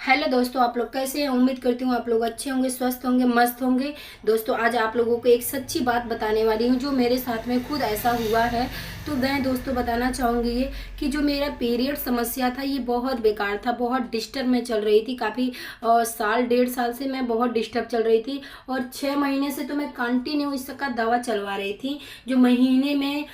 Hello दोस्तों, आप लोग कैसे हैं। उम्मीद करती हूँ आप लोग अच्छे होंगे, स्वस्थ होंगे, मस्त होंगे। दोस्तों आज आप लोगों को एक सच्ची बात बताने वाली हूँ जो मेरे साथ में खुद ऐसा हुआ है। तो मैं दोस्तों बताना चाहूँगी ये कि जो मेरा पीरियड समस्या था ये बहुत बेकार था, बहुत डिस्टर्ब में चल रही थी। काफ़ी साल 1.5 साल से मैं बहुत डिस्टर्ब चल रही थी और 6 महीने से तो मैं कंटिन्यू इसका दवा चलवा रही थी। जो महीने में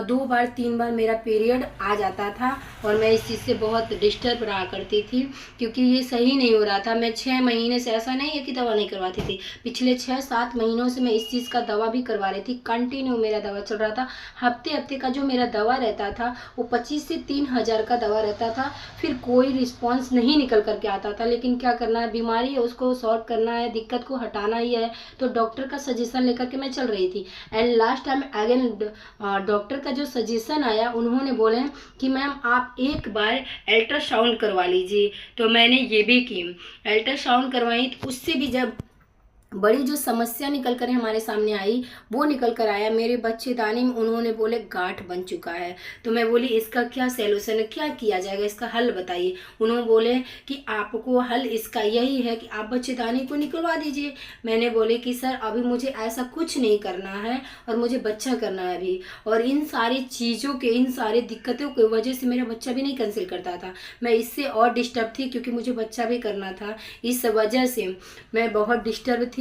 2 बार 3 बार मेरा पीरियड आ जाता था और मैं इस चीज़ से बहुत डिस्टर्ब रहा करती थी क्योंकि ये सही नहीं हो रहा था। मैं 6 महीने से, ऐसा नहीं है कि दवा नहीं करवाती थी, पिछले 6-7 महीनों से मैं इस चीज़ का दवा भी करवा रही थी। कंटिन्यू मेरा दवा चल रहा था। हफ्ते हफ्ते का जो मेरा दवा रहता था वो 25 से 3 हज़ार का दवा रहता था। फिर कोई रिस्पॉन्स नहीं निकल करके आता था, लेकिन क्या करना है, बीमारी है उसको सॉल्व करना है, दिक्कत को हटाना ही है। तो डॉक्टर का सजेशन लेकर के मैं चल रही थी। And last time again doctor का जो सजेशन आया, उन्होंने बोले कि मैम आप एक बार अल्ट्रासाउंड करवा लीजिए। तो मैंने ये भी की, अल्ट्रासाउंड करवाई। तो उससे भी जब बड़ी जो समस्या निकल कर हमारे सामने आई वो निकल कर आया मेरे बच्चेदानी में। उन्होंने बोले गांठ बन चुका है। तो मैं बोली इसका क्या सॉल्यूशन है, क्या किया जाएगा, इसका हल बताइए। उन्होंने बोले कि आपको हल इसका यही है कि आप बच्चेदानी को निकलवा दीजिए। मैंने बोले कि सर अभी मुझे ऐसा कुछ नहीं करना है और मुझे बच्चा करना है अभी, और इन सारी चीज़ों के, इन सारी दिक्कतों की वजह से मेरा बच्चा भी नहीं कंसील करता था। मैं इससे और डिस्टर्ब थी क्योंकि मुझे बच्चा भी करना था। इस वजह से मैं बहुत डिस्टर्ब थी।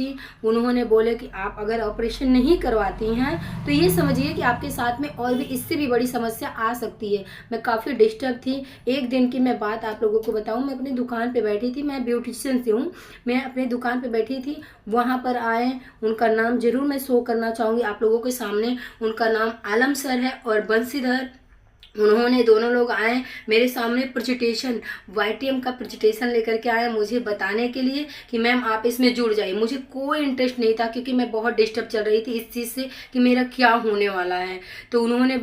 उन्होंने बोले कि आप अगर ऑपरेशन नहीं करवाती हैं तो ये समझिए कि आपके साथ में और भी इससे भी बड़ी समस्या आ सकती है। मैं काफ़ी डिस्टर्ब थी। एक दिन की मैं बात आप लोगों को बताऊं, मैं अपनी दुकान पे बैठी थी, मैं ब्यूटिशियन से हूँ। मैं अपनी दुकान पे बैठी थी, वहाँ पर आए, उनका नाम जरूर मैं शो करना चाहूँगी आप लोगों के सामने। उनका नाम आलम सर है और बंसीधर। उन्होंने, दोनों लोग आए मेरे सामने, प्रेजेंटेशन, वाईटीएम का प्रेजेंटेशन लेकर के आए मुझे बताने के लिए कि मैम आप इसमें जुड़ जाइए। मुझे कोई इंटरेस्ट नहीं था क्योंकि मैं बहुत डिस्टर्ब चल रही थी इस चीज़ से कि मेरा क्या होने वाला है। तो उन्होंने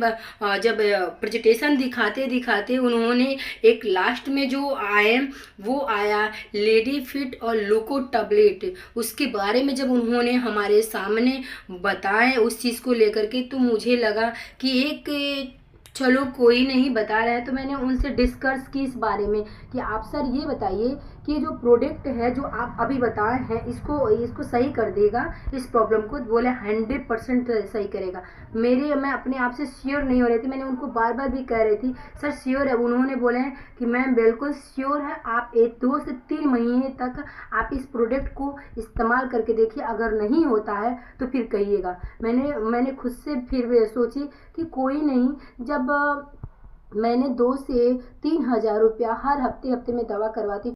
जब प्रेजेंटेशन दिखाते दिखाते उन्होंने एक लास्ट में जो आए वो आया लेडी फिट और लुको टैबलेट। उसके बारे में जब उन्होंने हमारे सामने बताए उस चीज़ को लेकर के, तो मुझे लगा कि एक, चलो कोई नहीं बता रहा है। तो मैंने उनसे डिस्कस की इस बारे में कि आप सर ये बताइए कि जो प्रोडक्ट है जो आप अभी बताए हैं इसको इसको सही कर देगा इस प्रॉब्लम को। बोले 100% सही करेगा। मैं अपने आप से श्योर नहीं हो रही थी। मैंने उनको बार बार भी कह रही थी सर श्योर है। उन्होंने बोले हैं कि मैम बिल्कुल श्योर है, आप 2 से 3 महीने तक आप इस प्रोडक्ट को इस्तेमाल करके देखिए, अगर नहीं होता है तो फिर कहिएगा। मैंने खुद से फिर सोची कि कोई नहीं। जब मैंने 2 से 3 हज़ार रुपया हर हफ्ते हफ्ते में दवा करवाती